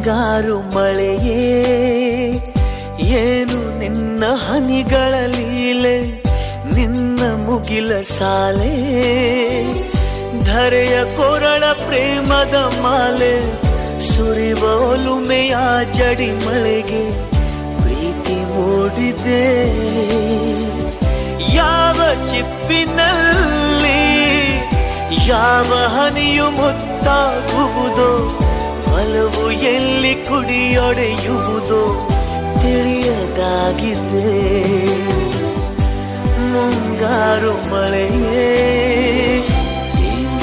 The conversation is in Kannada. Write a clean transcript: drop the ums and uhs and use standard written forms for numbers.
ಮುಂಗಾರು ಮಳೆಯೇ ಏನು ನಿನ್ನ ಹನಿಗಳ ಲೀಲೆ, ನಿನ್ನ ಮುಗಿಲ ಸಾಲೆ ಧರೆಯ ಕೊರಳ ಪ್ರೇಮದ ಮಾಲೆ, ಸುರಿವ ಒಲುಮೆಯ ಜಡಿ ಮಳೆಗೆ ಪ್ರೀತಿ ಮೂಡಿದೆ. ಯಾವ ಚಿಪ್ಪಿನಲ್ಲಿ ಯಾವ ಹನಿಯು ಮುತ್ತಾಗುವುದೋ, ಒಲವು ಎಲ್ಲಿ ಕುಡಿಯೊಡೆಯುವುದೋ ತಿಳಿಯದಾಗಿದೆ. ಮುಂಗಾರು ಮಳೆಯೇ